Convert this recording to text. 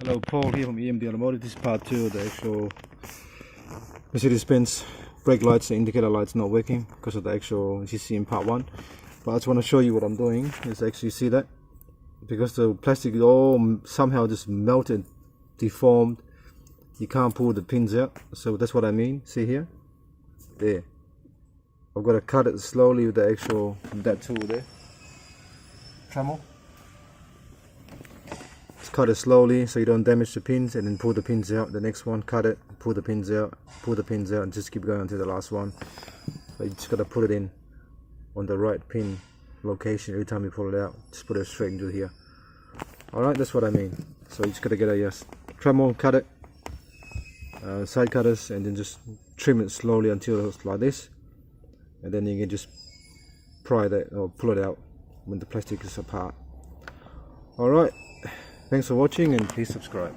Hello, Paul here from EMD Automotive. This is part 2 of the actual Mercedes-Benz brake lights and indicator lights not working because of the actual GC in part 1. But I just want to show you what I'm doing. Is actually see that because the plastic is all somehow just melted, deformed. You can't pull the pins out. So that's what I mean. See here? There. I've got to cut it slowly with the actual that tool there. Tremel. Cut it slowly so you don't damage the pins, and then pull the pins out. The next one, cut it, pull the pins out, and just keep going until the last one. But you just gotta put it in on the right pin location every time you pull it out. Just put it straight into here. Alright, that's what I mean. So you just gotta get a Tremel, cut it, side cutters, and then just trim it slowly until it's like this. And then you can just pry that or pull it out when the plastic is apart. Alright. Thanks for watching, and please subscribe.